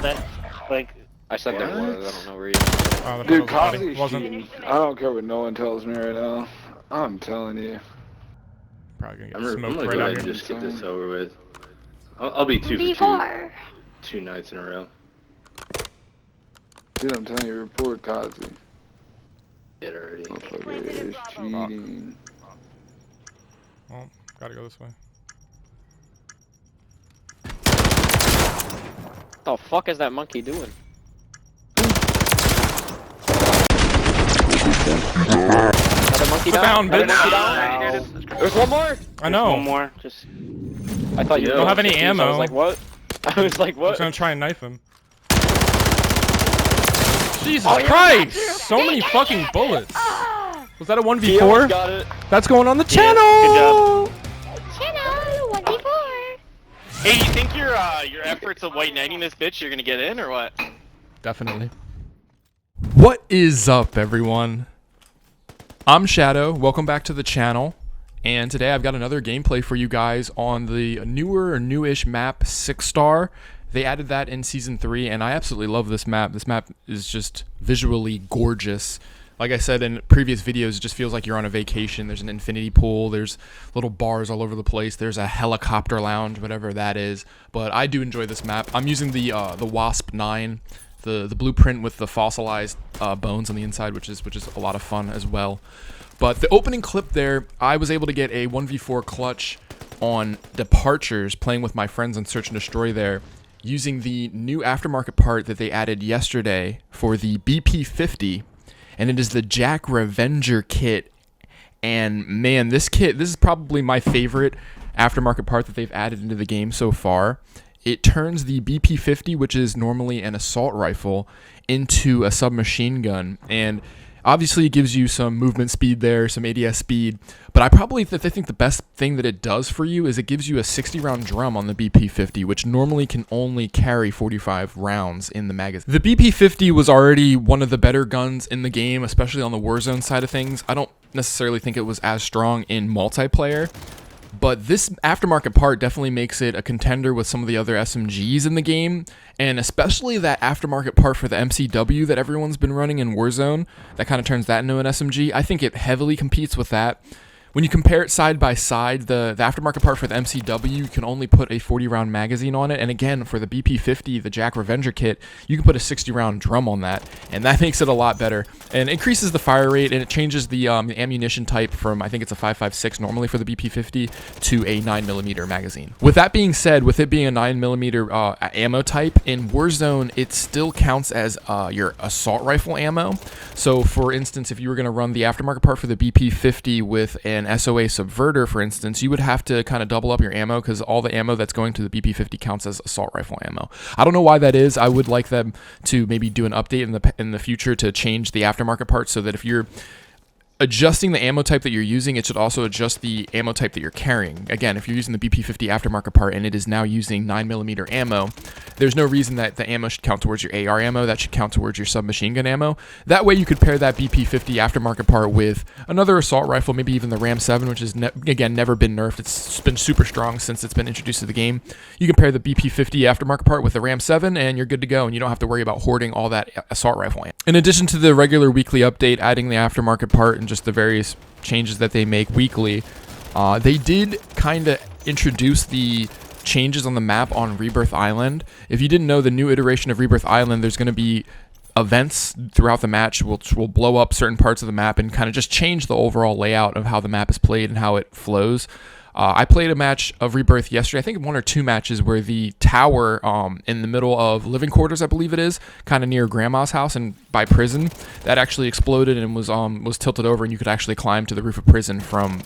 That, like, I said there What? was. I don't know where you. Oh, the Dude, body Kazi's wasn't. cheating. I don't care what no one tells me right now. I'm telling you. Probably gonna get I'm smoked gonna right go out ahead and here. just get this over with. I'll be 2 for 2 B4. 2 nights in a row. Dude, I'm telling you, report Kazi. Did already. Motherfucker is cheating. Well, gotta go this way. What the fuck is that monkey doing? Another monkey down. Found, bitch. Another monkey down. There's one more. I know. one more. Just I thought you Don't have any 50s. I ammo. was like, what? I was like, I'm what? just gonna try and knife him. Jesus Oh, yeah, Christ! So many fucking bullets. Was that a He 1v4? got it. That's going on the good channel. Channel 1v4. hey, you think your efforts of white knighting this bitch, you're gonna get in or what? Definitely. What is up, everyone? I'm Shadow. Welcome back to the channel. And today I've got another gameplay for you guys on the newer or newish map 6-star. They added that in Season 3, and I absolutely love this map. This map is just visually gorgeous. Like I said in previous videos, it just feels like you're on a vacation. There's an infinity pool. There's little bars all over the place. There's a helicopter lounge, whatever that is. But I do enjoy this map. I'm using the Wasp 9, the blueprint with the fossilized bones on the inside, which is a lot of fun as well. But the opening clip there, I was able to get a 1v4 clutch on Departures, playing with my friends on Search and Destroy there, using the new aftermarket part that they added yesterday for the BP50, and it is the Jak Revenger Kit. And man, this is probably my favorite aftermarket part that they've added into the game so far. It turns the BP50, which is normally an assault rifle, into a submachine gun, and obviously it gives you some movement speed there, some ADS speed, but I think the best thing that it does for you is it gives you a 60 round drum on the BP50, which normally can only carry 45 rounds in the magazine. The BP50 was already one of the better guns in the game, especially on the Warzone side of things. I don't necessarily think it was as strong in multiplayer, but this aftermarket part definitely makes it a contender with some of the other SMGs in the game, and especially that aftermarket part for the MCW that everyone's been running in Warzone, that kind of turns that into an SMG. I think it heavily competes with that. When you compare it side by side, the aftermarket part for the MCW, you can only put a 40 round magazine on it, and again, for the BP50, the Jak Revenger Kit, you can put a 60 round drum on that, and that makes it a lot better, and increases the fire rate, and it changes the ammunition type from, I think it's a 5.56 normally for the BP50, to a 9mm magazine. With that being said, with it being a 9mm ammo type, in Warzone, it still counts as your assault rifle ammo. So for instance, if you were going to run the aftermarket part for the BP50 with an SOA subverter, for instance, you would have to kind of double up your ammo, because all the ammo that's going to the BP50 counts as assault rifle ammo. I don't know why that is. I would like them to maybe do an update in the future to change the aftermarket part, so that if you're adjusting the ammo type that you're using, it should also adjust the ammo type that you're carrying. Again, if you're using the BP50 aftermarket part and it is now using 9mm ammo, there's no reason that the ammo should count towards your AR ammo. That should count towards your submachine gun ammo. That way you could pair that BP50 aftermarket part with another assault rifle, maybe even the Ram 7, which has again never been nerfed. It's been super strong since it's been introduced to the game. You can pair the BP50 aftermarket part with the Ram 7 and you're good to go, and you don't have to worry about hoarding all that assault rifle ammo. In addition to the regular weekly update, adding the aftermarket part and just the various changes that they make weekly, they did kind of introduce the changes on the map on Rebirth Island. If you didn't know, the new iteration of Rebirth Island, there's going to be events throughout the match which will blow up certain parts of the map and kind of just change the overall layout of how the map is played and how it flows. I played a match of Rebirth yesterday, I think 1 or 2 matches, where the tower in the middle of living quarters, I believe it is, kind of near Grandma's house and by prison, that actually exploded and was tilted over, and you could actually climb to the roof of prison from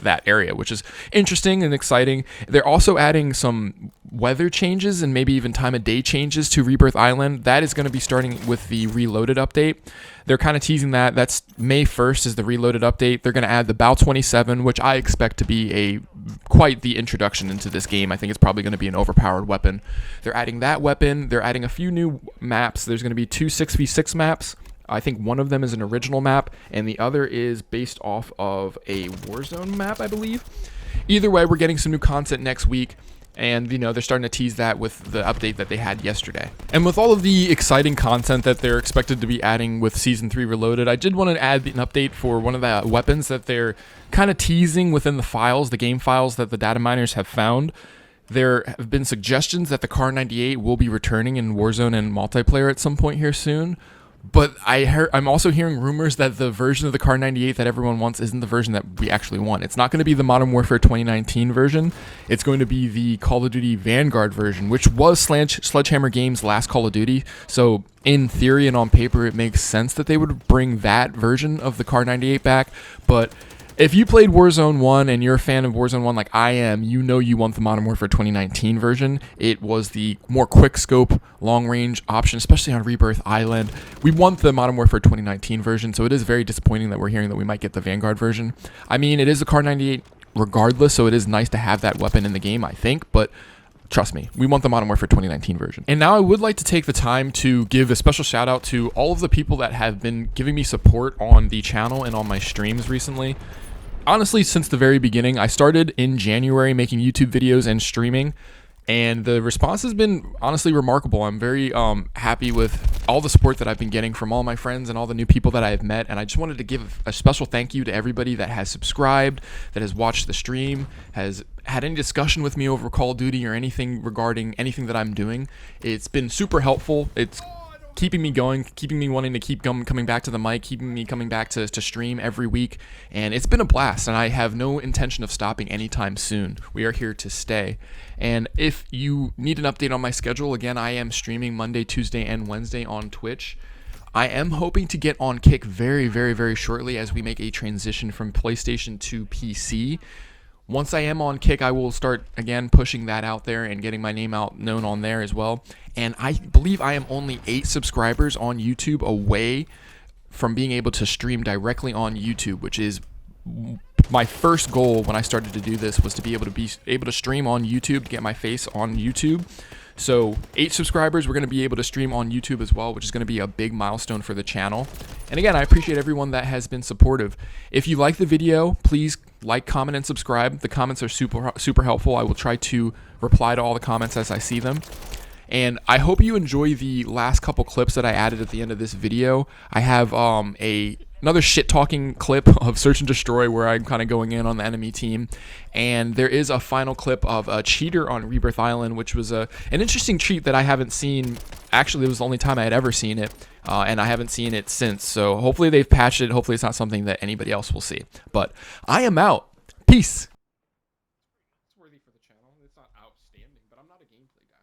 that area, which is interesting and exciting. They're also adding some weather changes and maybe even time of day changes to Rebirth Island. That is going to be starting with the Reloaded update. They're kind of teasing that. That's May 1st is the Reloaded update. They're going to add the Bal 27, which I expect to be quite the introduction into this game. I think it's probably going to be an overpowered weapon. They're adding that weapon. They're adding a few new maps. There's going to be 2 6v6 maps. I think one of them is an original map, and the other is based off of a Warzone map, I believe. Either way, we're getting some new content next week. And, you know, they're starting to tease that with the update that they had yesterday. And with all of the exciting content that they're expected to be adding with Season 3 Reloaded, I did want to add an update for one of the weapons that they're kind of teasing within the files, the game files that the data miners have found. There have been suggestions that the Kar 98 will be returning in Warzone and multiplayer at some point here soon. But I'm also hearing rumors that the version of the Kar 98 that everyone wants isn't the version that we actually want. It's not going to be the Modern Warfare 2019 version. It's going to be the Call of Duty Vanguard version, which was Sledgehammer Games' last Call of Duty. So in theory and on paper, it makes sense that they would bring that version of the Kar 98 back. But if you played Warzone 1 and you're a fan of Warzone 1 like I am, you know you want the Modern Warfare 2019 version. It was the more quick scope, long range option, especially on Rebirth Island. We want the Modern Warfare 2019 version, so it is very disappointing that we're hearing that we might get the Vanguard version. I mean, it is a Kar 98 regardless, so it is nice to have that weapon in the game, I think, but trust me, we want the Modern Warfare 2019 version. And now I would like to take the time to give a special shout out to all of the people that have been giving me support on the channel and on my streams recently. Honestly, since the very beginning, I started in January making YouTube videos and streaming, and the response has been honestly remarkable. I'm very happy with all the support that I've been getting from all my friends and all the new people that I have met, and I just wanted to give a special thank you to everybody that has subscribed, that has watched the stream, has had any discussion with me over Call of Duty or anything regarding anything that I'm doing. It's been super helpful. It's keeping me going, keeping me wanting to keep coming back to the mic, keeping me coming back to stream every week, and it's been a blast, and I have no intention of stopping anytime soon. We are here to stay. And if you need an update on my schedule, again, I am streaming Monday, Tuesday, and Wednesday on Twitch. I am hoping to get on Kick very, very, very shortly as we make a transition from PlayStation to PC. Once I am on Kick, I will start, again, pushing that out there and getting my name out known on there as well. And I believe I am only 8 subscribers on YouTube away from being able to stream directly on YouTube, which is my first goal when I started to do this, was to be able to stream on YouTube, to get my face on YouTube. So 8 subscribers, we're going to be able to stream on YouTube as well, which is going to be a big milestone for the channel. And again, I appreciate everyone that has been supportive. If you like the video, please like, comment, and subscribe. The comments are super helpful. I will try to reply to all the comments as I see them. And I hope you enjoy the last couple clips that I added at the end of this video. I have another shit-talking clip of Search and Destroy where I'm kind of going in on the enemy team. And there is a final clip of a cheater on Rebirth Island, which was an interesting cheat that I haven't seen. Actually, it was the only time I had ever seen it, and I haven't seen it since. So hopefully they've patched it. Hopefully it's not something that anybody else will see. But I am out. Peace. It's worthy for the channel. It's not outstanding, but I'm not a gameplay guy.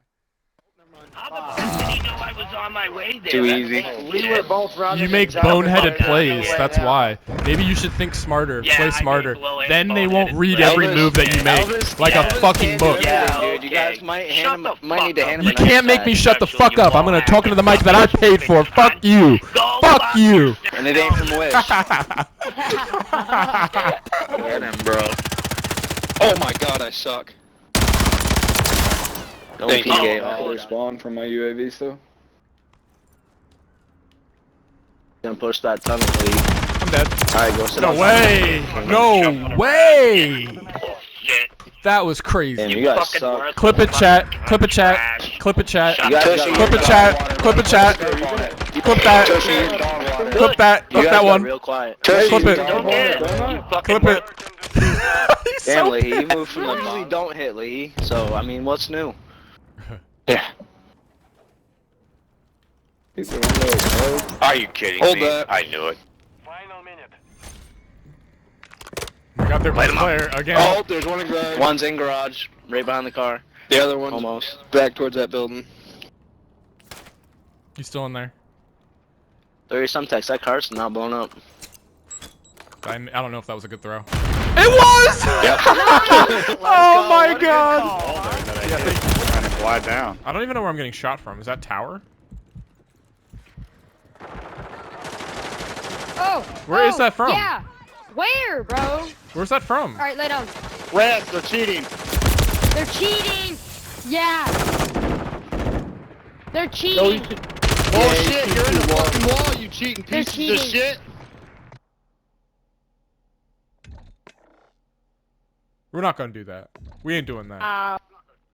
How the fuck did he know I was on my way there? Too easy. We were both running. You make boneheaded plays, that's why. Maybe you should think smarter, Yeah, play I smarter. make low-end Then they won't boneheaded read plays. every move that you make, like a fucking book. Yeah, Dude, you guys might Shut the might need to fuck hand up. him You a can't nice make me size. shut the fuck up. I'm gonna talk into the mic that I paid for. Fuck you. Fuck you. And it ain't from Wish. Get him, bro. Oh my god, I suck. Don't Thank you. PK. They spawn from my UAV still. Gonna push that tunnel, please. I'm dead. Alright, go sit No on way. No way. Shit. That was crazy. Damn, you guys Fucking suck. worthless Clip it, chat. fucking Clip it, chat. trash. Clip it, chat. You guys got Clip it, chat. Clip it, chat. Clip that. Clip that. You Clip guys that got one. real quiet. Clip it. Don't get it. You fucking Clip it. He's Damn, so Lee, you moved from the usually don't hit, Lee. So, I mean, what's new? Yeah. Are you kidding Hold me? that. I knew it. got their best player again. Oh, there's one in garage. One's in garage, right behind the car. The other one's Almost. back towards that building. You still in there? 30-some text. That car's not blown up. I don't know if that was a good throw. It was! Oh my god! Trying to glide down. I don't even know where I'm getting shot from. Is that tower? Oh! Where is that from? Yeah! Where, bro? Where's that from? Alright, lay down. Rats, they're cheating. They're cheating! Yeah! They're cheating! Oh shit, you're in the fucking wall, you cheating They're pieces cheating. of shit. We're not gonna do that. We ain't doing that.